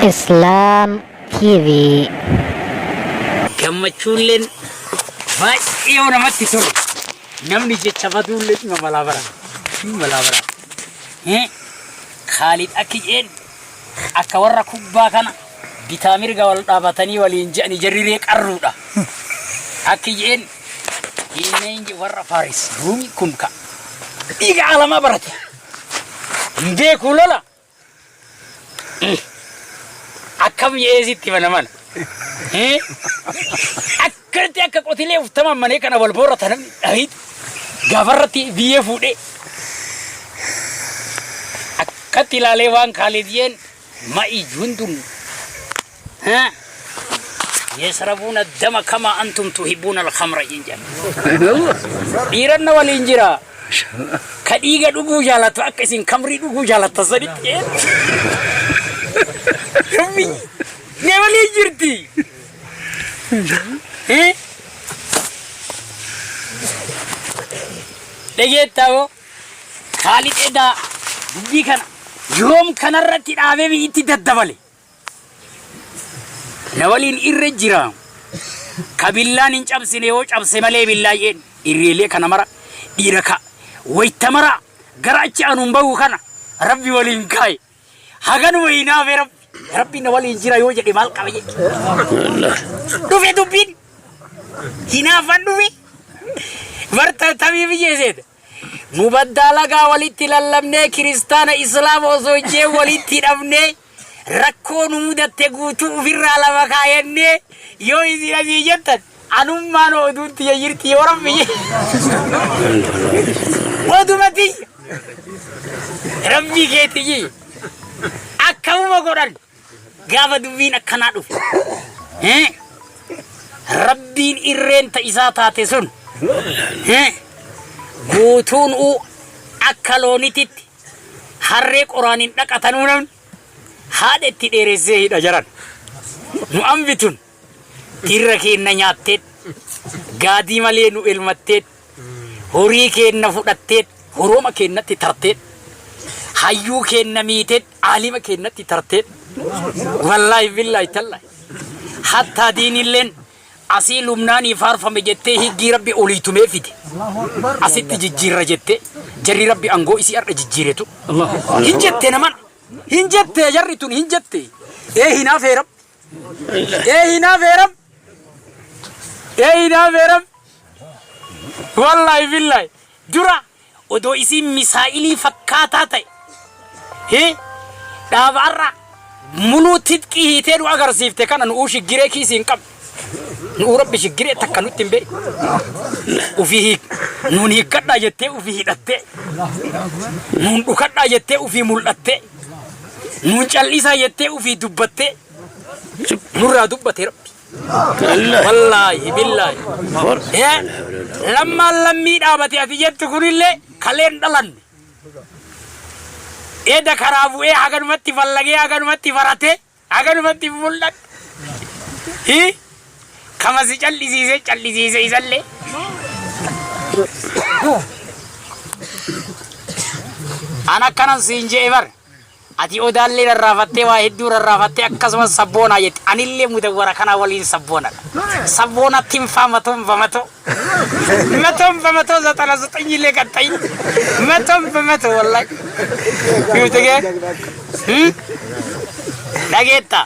Islam TV. Gammachuulleen baay'ee namatti tolu. Namni jecha baduullee dhimma malaabara. Khalid Akijeen akka warra kubbaa kana bitaa mirga wal dhaabatanii waliin je'anii jarriree qarruudha. Akijeen inni warra Faris Ruumi kumka. Dhiiga alamaa barate. Beeku lola. Akkam yeesitti mana. Akkanatti akka qotilee uftaman manee kana wal booratan dhahit gafarratti biyyee fuudhee akkatti ilaalee waan Khalidiyeen ma'i jundun يشربون الدم كما أنتم تحبون الخمر إنجان ديرنا والإنجرا كديجا دوغو جالات أكسين خمري دوغو جالات تصدق ربي نعمل إنجرتي لقيت تاو خالد إدا دي كان يوم كان رتي دابي بيتي تدبلي نوالين إرجيرا كابيلان إنش أبسني وش أبسمالي بالله إريلي كنا مرا إيركا ويتمرا غراتش أنوم باو كنا ربي ولين كاي هاغن وينا في ربي نوالين جيرا يوجد مال كاي دوفي دوبين هنا فندوفي ورتا تبي بيجيزيد مبادلة كاوليتي للمنة كريستانا إسلام وزوجي وليتي نبنة rakkoon mudatte guutuu ofirraa lama kaayannee yoo isin asii jettan anummaan oduutti jirti yoo rabbi odumati rabbi keetti akkamuma godhan gaafa dubbiin akkanaa dhufe rabbiin irreen isaa taate sun guutuun akka loonititti harree qoraaniin dhaqatanuu namni هذا التدريسه دجران نؤمنتون تيركين نياتت قادي مالي نو المتت هوريكين نفودتت هروما كين نتترتت حيو كين نميتت عالم كين نتترتت والله بالله تالله حتى دين اللين أسي لبناني فارفا مجتة هي ربي أوليتو مفيد أسي تجير جتة جري ربي أنغو إسي أرد جيرتو هنجتة نمان هنجت جريتون هنجت هنا فيرم هنا فيرم والله بالله جرا ودو اسم مسائلي فكاتاتي هي دابارا منو تدكي هيتين واغر سيفتي كان نوشي جريكي سينكم نورب بشجري تكنو تنبي وفيه نوني كدا جتة وفيه دتة نون كدا جتة وفيه ملتة نوجال إذا يتأو في دبته نورا دبته ربي والله بالله يا لما دابتي أتيجت تقول لي كلين دلنا إذا خرابو أجر متي فلقي أجر متي فرته أجر متي فلت هي كم سيجال إزالة أنا كان سينجيفر أتي أودالي الرافته واحد الرافته أكاسم سبونا يت أنيلي مدورة كنا ولين سبونا تيم فماتو زتنا زتني لك تاين فماتو والله يوتيجي لقيتا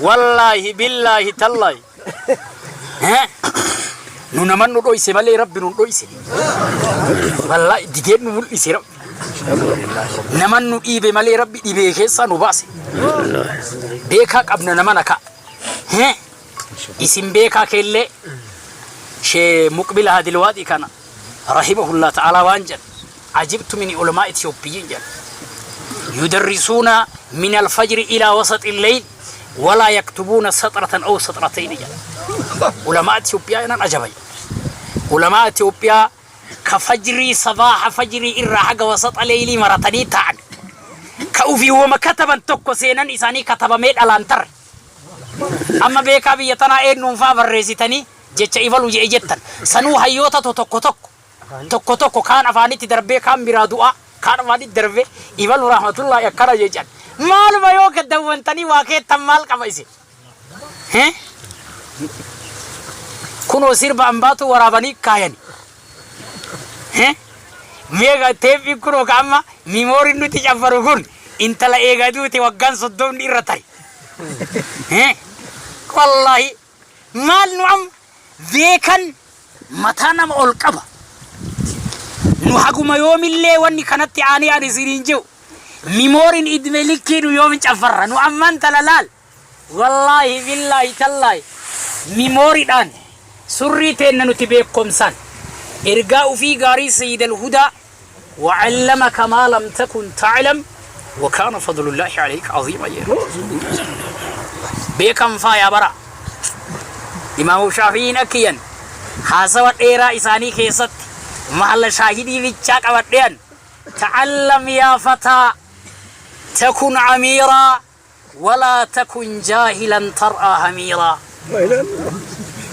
والله بالله تالله نونمان نرويسي مالي ربي نرويسي والله ديجين نرويسي رب نمان نبي مالي ربي نبي كيسا نباسي بيكا قبنا نمانكا اسم بيكا كيلي شي مقبل هذه الوادي كان رحمه الله تعالى وانجل عجبت من علماء إثيوبيين جل يدرسون من الفجر إلى وسط الليل ولا يكتبون سطرة أو سطرتين جل علماء إثيوبيا أنا عجبي علماء إثيوبيا كفجري صباح فجري إرّاحق وسط الليلي مرتني تعد كأوفي وما كتبا توكو سينان إساني كتب ميل الانتر أما بيكا بيتنا إيه ننفا برزيتني جيتش إيفالو جي إجتن سنو هيوتا توكو كان أفاني تدربي كان برادوا كان أفاني تدربي إيفالو رحمة الله يكرا جيجان مال ما يوك دوّنتني واقع تمال قبيسي كنو سيرب أنباتو ورابني كاين ميغا تيبي كنو كاما ميموري نوتي جافرو كن انت لا ايغا دوتي وغان صدوم نيرتاي والله مال نعم ذيكن متانم القبا نحكم يوم اللي واني كانت عاني عن سيرينجو ميمورين ادملكي يوم جافر نعم من تلال والله بالله تالله ميموري دان سري تنن تبيكم سان ارجاء في غاري سيد الهدى وعلمك ما لم تكن تعلم وكان فضل الله عليك عظيما بكم فايا برا إمام الشافعي نكيا حاسوات إيرا إساني كيست محل شاهدي بيتشاك أبدين تعلم يا فتى تكن عميرا ولا تكن جاهلا ترأى هميرا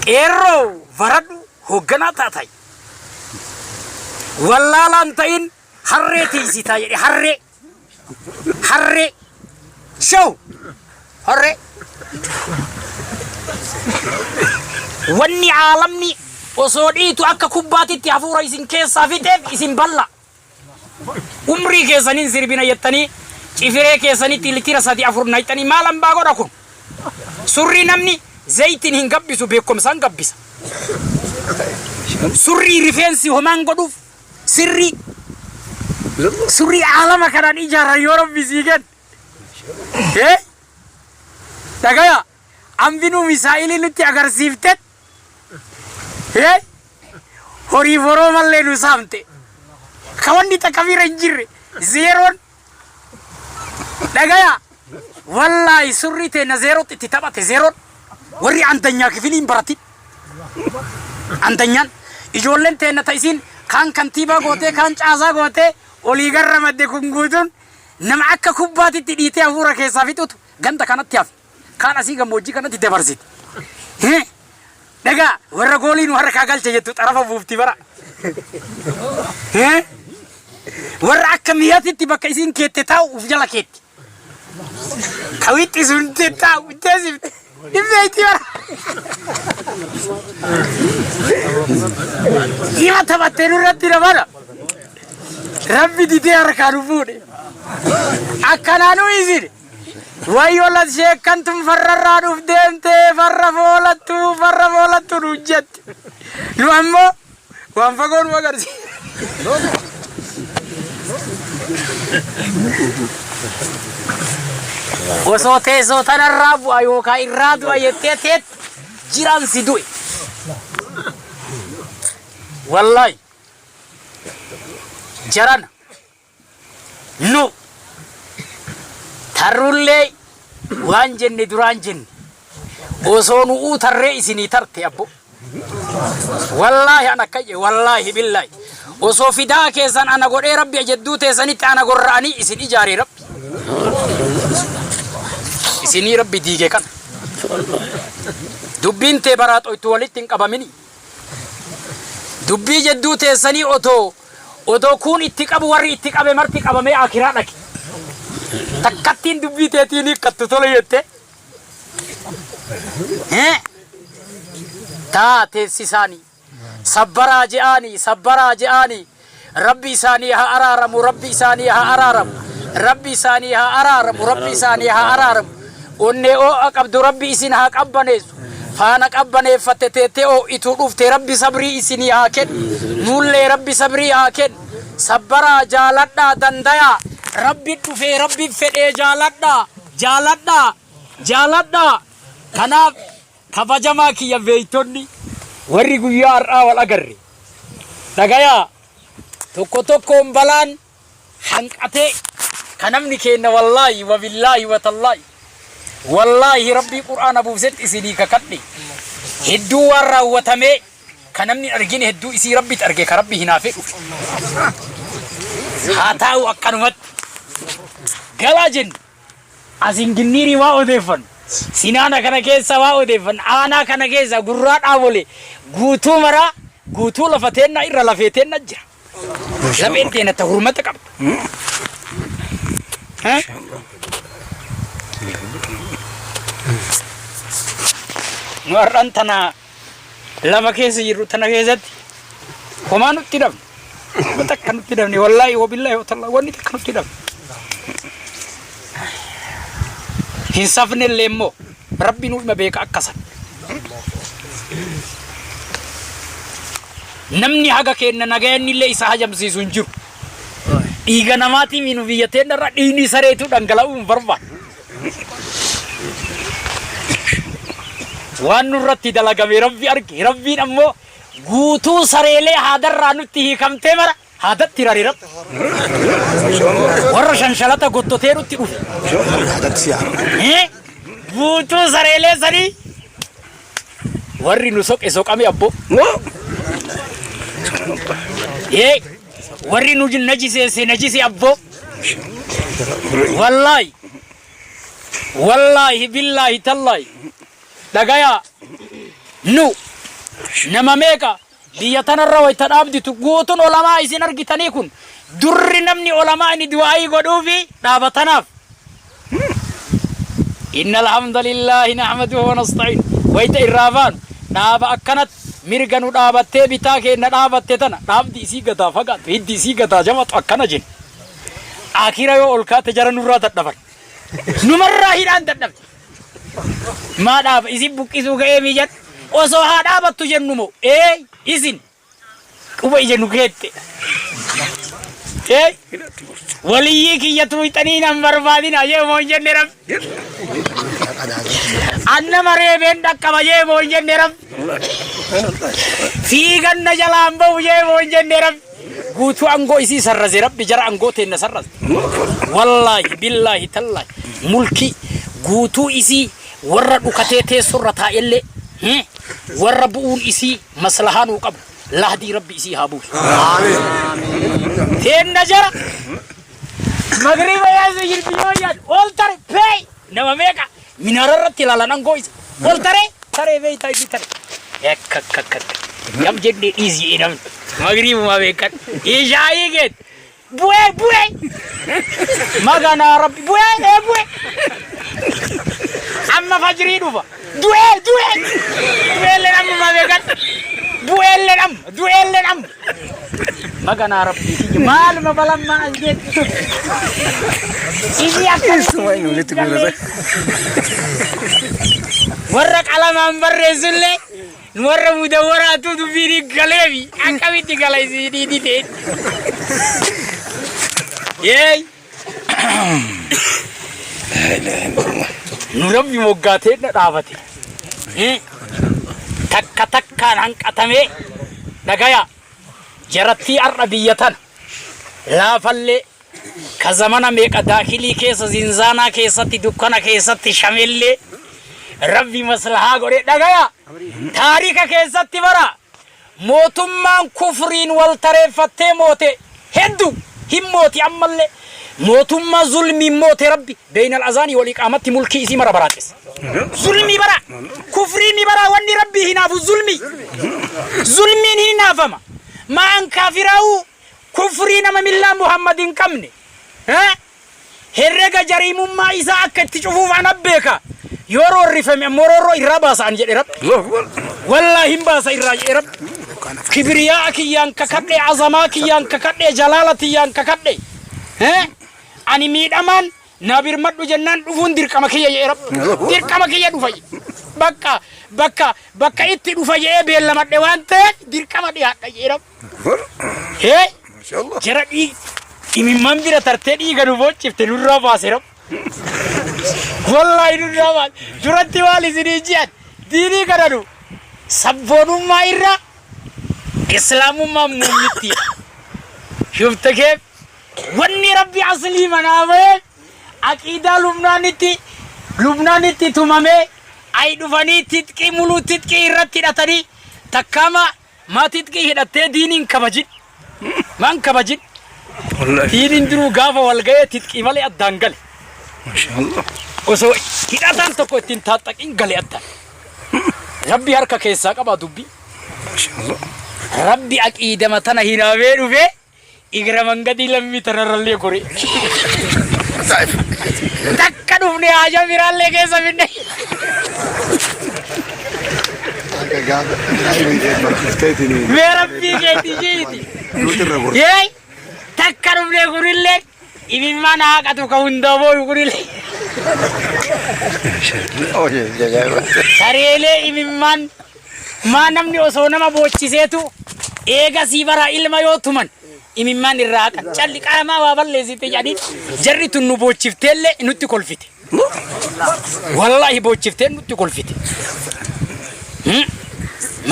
إيرو فردو هقنا تاتي والله لانتين حريتي سيتاي حري شو حري واني عالمني وصوديتو أكا كوباتي تحفو رئيسين كيسا في تيف اسم بلا عمري كيسانين سيربين يتني چفره كيساني تلتي رساتي أفور نايتني مالم باغو ركون سوري نمني زيتين هنقبسو بيكم سان قبسا سوري رفنسي همان قدوف سوري عالم كان إجارة يورب بيزيجن تغايا أمبينو مسائل نتي أغر سيفتت هوري فرو مالي نسامتي كوان دي تكبير انجير زيرون تغايا والله سوري تينا زيرو تتبات زيرون وري عندنيا كفيلين براتي عندنيان إجولن تينا تايسين كان كنتيبا غوتي كان چازا غوتي أوليغر رمد كنغوتون نمعك كوباتي تديتي أفورا كيسا فيتوت غندا كانت تياف كان أسيغا موجي كانت تدبرزيت دقا ورا قولين ورا كاقل تجدو طرفا بوفتي برا ورا أكمياتي تبقى إسين كيتي تاو وفجلا كيتي كويتي سنتي تاو تازم إبنايتي برا إيما تبتنو رتي ربانا ربي دي أركانو فوني أكنانو إزيني ويولد شيك كنتم فررانو في ديمتي فرفولتو نجد نوامو وانفقون وقرسي وصوتي صوتنا الراب أيوكا إرادو أيتيتيت جيران سيدوي والله جران نو ترولي وانجن درانجن وصونو ترى إسني ترتي أبو والله أنا كي والله بالله وصوفي دا كيسان أنا قول إيه ربي أجدو تيساني أنا قول راني إسني جاري رب إسني ربي ديجي كان دبين تبرات أوتوالي تنقب مني دبي جدو تيساني أوتو كون اتقاب وري اتقاب مرتي قاب مي آخرانك تكتين دبي تيتيني كتتولي يتي تا تيسيساني صبرا جاني ربي سانيها أرارم ربي سانيها أرارم أني أو أقبض ربي إسنها قبنيس فانا قبني فتتي أو إتوقفت ربي صبري إسني آكن نولي ربي صبري آكن صبرا جالتنا دندايا ربي تفي ربي فدي جالتنا كنا كبجما كي يبيتوني ورّي غيار أول أجرّي تغايا توكو مبلان حنقتي كنمني كينا والله وبالله وتالله والله ربي قرآن أبو زد إسيني ككتني هدو ورّا وتمي كنمني أرجيني هدو إسي ربي ترجي كربي هنا في هاتاو أكنمت قلاجن أزين جنيري واوديفن سينانا كنا كيسا واوديفن أنا كنا كيسا قرآن أولي قوتو مرا قوتو لفتين إرّا لفتين نجر لم أنتين تهرمتك ها Nuarran tana lama keessa jiru tana keessatti homaa nutti dhabne. Wanta akka nutti dhabne wallaahi wabillahi watallaa wanni akka nutti dhabne. Hin safne illee immoo rabbi nu dhima beeka akkasan. Namni haga kenna nagayanni illee isa hajamsiisu hin jiru. Dhiiga namaatiin nu biyyateen irra dhiigni sareetu dhangala'uu hin barbaadu. Waan nurratti dalagame rabbi arge rabbiin ammoo guutuu sareelee haadarraa nutti hiikamtee mara haadatti rari rabbi. Warra shanshalata gottotee nutti dhufe. Guutuu sareelee sanii warri nu soqe soqame abbo. Warri nu najise najise abbo. Wallahi billahi tallahi. Dagaya nu nama meeqa biyya tanarra wayta dhaabditu guutuun olamaa isin argitanii kun durri namni olamaa inni du'aayii godhuufi dhaabatanaaf. Innal hamdalillahi nahmaduhu wa nasta'in wayta irraafaan dhaaba akkanat mirga nu dhaabattee bitaa keenna dhaabatte tana dhaabdi isii gataa fagaatu hiddi isii gataa jamatu akkana jenna. Akira yoo ol kaate jara nurraa dadhaban numarraa hidhaan dadhabde. Ma dhaaba isin buqqisuu ga'ee mijan osoo haa dhaabattu jennu moo isin quba ija nu keette waliyyii kiyyatu hixanii nan barbaadina jee moo hin jenne rabbi annama reebeen dhaqqaba jee moo hin jenne rabbi fiiganna jalaan bahu jee moo hin jenne rabbi guutuu angoo isii sarraze rabbi jara angoo teenna sarraze wallaahi billaahi tallaahi mulki guutuu isii warra dhukatee teessurra taa'ellee warra bu'uun isii maslahaan uu qabu lahdii rabbi isii haa buusu. Teenna jara magriba yaasu jirbiyyoo yaadu ol tare pey nama meeqa minaara irratti ilaalan angoo isa ol taree beeytaa isii tare ekkakkakkak yam jennee dhiisii namni magribumaa beekan ishaayii geet bu'ee maganaa rabbi bu'ee amma fajrii dhufa du'ee lenam ma beekan du'ee lenam maganaa rabbi maal ma balamma asgeet isii akkasuma warra qalamaan barreessullee warra mudawwaraatu dubbiin galeefi akkamitti gala isii dhiidhite nu rabbi moggaatee dhaabate takka takkaan hanqatamee dhagaya jarattii har'a biyya tana laafallee ka zamana meeqa daakilii keessa zinzaanaa keessatti dukkana keessatti shamellee rabbi maslahaa godhe dhagaya taarika keessatti bara mootummaan kufriin wal tareeffattee moote hedduu hin mooti ammallee موتما ظلمي موت ربي بين الأذان والإقامة ملكي اسم ربراتس ظلمي برا كفريني برا واني ربي هنا في ظلمي هنا فما ما أن كافراو كفرين من الله محمد كمني هرجع جريم ما إذا أكت تشوفوا عن أبيك يورو الرفم مرورو إرباس عن جد رب والله هم باس إرب كبرياءك يانك كدي عظماك يانك كدي جلالتي يانك كدي ani miidhamaan na birmadhu jennaan dhufuun dirqama kiyya jee rabbi dirqama kiyya dhufa bakka itti dhufa jee beellamadhe waan ta'eef dirqama dhiyaadha jee rabbi jara imimman bira tartee dhiiga nu boocifte nurraa baase rabbi wallaahi nurraa baase duratti maal isinii ji'an diinii kadhanu sabboonummaa irra islaamummaa muummitti shufte keef wanni rabbi asli manaabe aqida lubnaanitti tumame ay dhufanii titqii muluu titqii irratti hidhatanii takkama ma titqii hidhattee diiniin kabajin man kabajin diiniin duruu gaafa wal ga'ee titqii malee addaan gale maashaallah osoo hidhatan tokko ittiin taaxaqin gale addaan rabbi harka keessaa qaba dubbi maashaallah rabbi aqida matana hinaabee dhufe إجرا من قدي لم يترى اللي كوري تكنوا حاجة ميران لك سبني بربي جيتي جيتي ياي تكنوا لي غوريل لك إبن ما ناقتو كوندو بو غوريل سريلي إبن من ما نمني وصونا ما بوچي سيتو إيغا سيبرا إلما يوتمن imimmaan irraa kan calli qaamaa waa balleessite jedhanii jarri tun nu boochifteellee nutti kolfite wallahi boochiftee nutti kolfite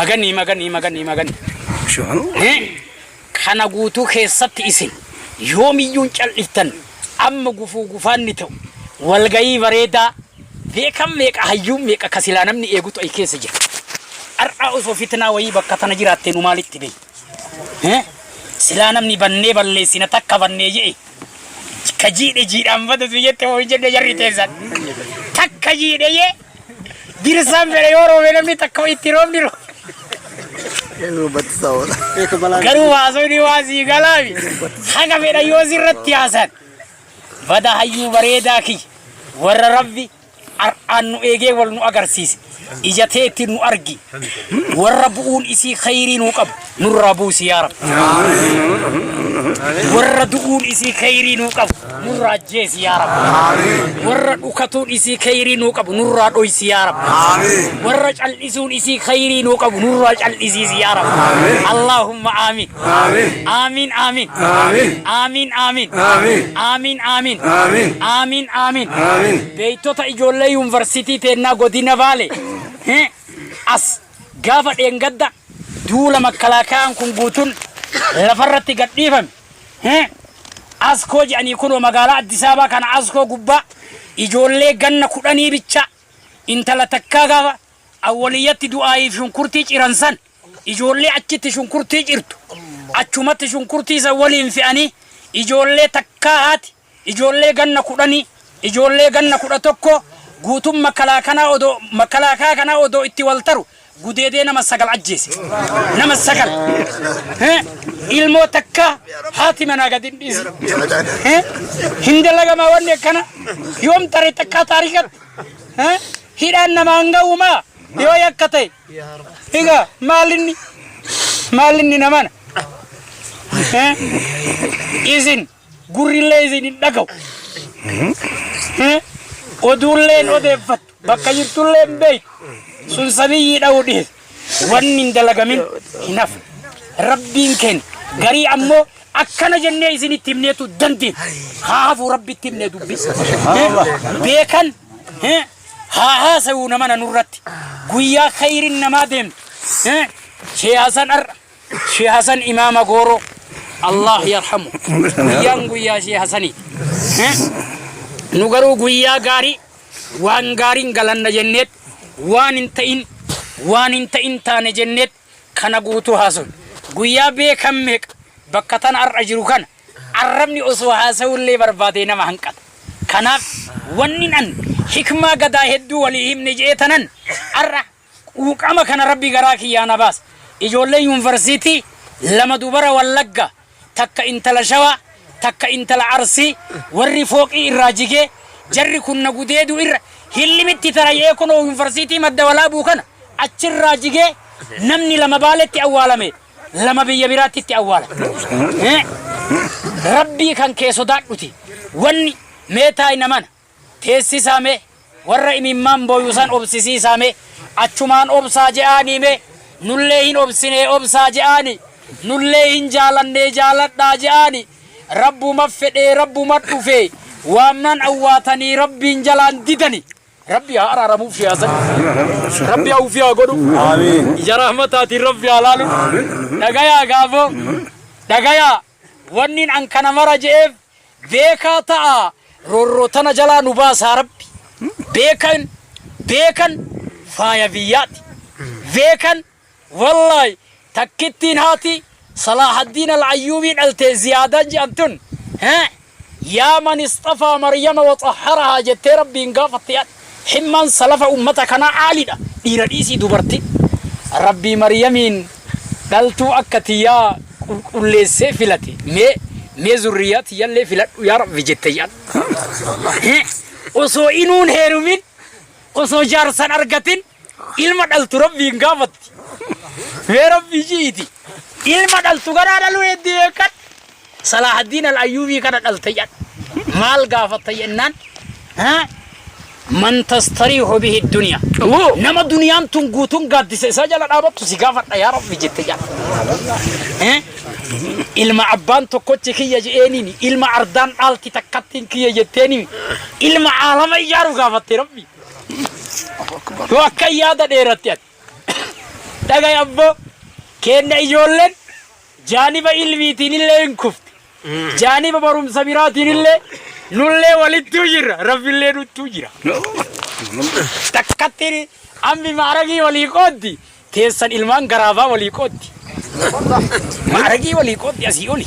maganii kana guutuu keessatti isin yoomiyyuun calliftan amma gufaanni ta'u walgayii bareedaa beekam meeqa hayyuun meeqa kasilaa namni eegutu ay keessa jira ar'aa osoo fitnaa wayii bakka tana jiraattee nu maalitti bee سلانم نبني بالله سينا تكا بني جي كجيد جيد أمبد سيجت ويجد جري تيزان تكا جيد جي ديرسام بريورو بينامي تكا ويتيروم ديرو كرو واسوني واسي غلاوي حاجة بينا يوزي رتياسان بدا هايو بريداكي ور ربي أنو إيجي والنو أغرسيس إجاتيتي نو أرجي والربون إسي خيري نوقب نرابوس يا رب والردون إسي خيري نوقب نراجيس يا رب والردوكتون إسي خيري نوقب نرادويس يا رب والرجل إسون إسي خيري نوقب نراجل إسيس يا رب اللهم آمين آمين آمين آمين آمين آمين آمين آمين آمين بيتوتا إجولة يونيفرسيتي تينا غودينا بالي as gaafa dheengadda duula makalaakaan kun guutuun lafarratti gadhiifame askoo jedhanii kunoo magaalaa Addis Ababaa kana askoo gubbaa ijoollee ganna 10 bicha intala takkaa gaafa awwaliyyatti du'aayi shunkurtii ciransan ijoollee achitti shunkurtii cirtu achumatti shunkurtii isa waliin fe'anii ijoollee takkaa haati ijoollee ganna 10 ijoollee ganna 11 guutum makalaakaa kana odoo itti waltaru gudeedee nama sagal ajjeese nama sagal ilmoo takka haati manaa gad hin dhiisi hindalagama wanni akkana yoom tare takka taarikat hidhaan nama hanga'umaa yoo yakka ta'e egaa maalinni namana isin gurrillee isin hin dhaga'u odulleen odeeffatu bakka jirtulleen beeytu sun sabiyyii dha'uu dhiyees wanni hin dalagamin hin hafu rabbiin kenna garii ammoo akkana jennee isinitti himneetu dandeenya haa hafu rabbitti himnee dubbisa beekan haa haasa'uu namana nurratti guyyaa khayriin namaa deemtu Sheekh Hasan imaama gooroo Allah yarhamu guyyaa Sheekh Hasanii nu garuu guyyaa gaarii waan gaariin galanna jenneet waan hin ta'in taane jenneet kana guutuu haasa'u guyyaa beekan meeqa bakka tana ar'a jiru kana arrabni osoo haasa'ullee barbaadee nama hanqata kanaaf wanni an hikmaa gadaa hedduu walii himne jeetanan arra quuqama kana rabbi garaa kiyyaana baas ijoollee yuunivarsiitii lama dubara Wallagga takka intala Shawaa takka intala Arsii warri fooqii irraa jigee jarri kun na gudeedu irra hillimitti tarayee kunoo yuunivarsiitii madda walaabuu kana achirraa jigee namni lama baaletti awwaalame lama biyya biraatti awwaalame rabbii kan kee sodaadhuti wanni meetaa namana teessisaame warra imimmaan booyusan obsisiisaame achumaan obsaa je'aanii mee nullee hin obsinee obsaa je'aanii nullee hin jaalannee jaaladhaa je'aanii rabbuma fedhee rabbuma dhufee waamnan awwaatanii rabbiin jalaan didani rabbi haa araaramuuf shiyaasan rabbi haa ufii haa godhu ija rahmataatiin rabbi haa laalu dhagayaa gaafoo dhagayaa wannin an kana mara je'eef beekaa ta'a rorrotana jalaa nu baasaa rabbi beekan faaya biyyaati beekan wallahi takkittiin haati صلاح الدين الأيوبي قالت زيادة جانتون يا من اصطفى مريم وطهرها جت ربي انقافت حمان سلف أمتك أنا عالدة إيراديسي دبرتي ربي مريمين قالتو أكتيا كل سفلتي mee zurriyaati yallee filadhu yaa rabbi jette yaa osoo inuun heerumin osoo jaarsan argatin ilma dhaltu rabbiin gaafatti mee rabbi jiiti ilma dhaltu garaa dhalu heddee kan Salahaddin al-Ayyubi kana dhalte yaa maal gaafatta yennaan man tastarihu bihi dunya nama duniyaan tun guutun gaaddise isa jala dhaabattu si gaafadha yaa rabbi jette yaa ilma abbaan tokkochi kiyya je'eenini ilma ardaan dhaalti takkattiin kiyya jetteeni ilma aalama ijaaru gaafatte rabbi yoo akka yaada dheeratti ati dhagay abbo kenna ijoolleen jaaniba ilmiitiin illee hin kufti jaaniba barumsa biraatiin illee nullee walittuu jirra rabbillee nuttuu jira takkattiin ammi maaragii walii qooddi teessan ilmaan garaabaa walii qooddi maaragii walii qooddi asii oli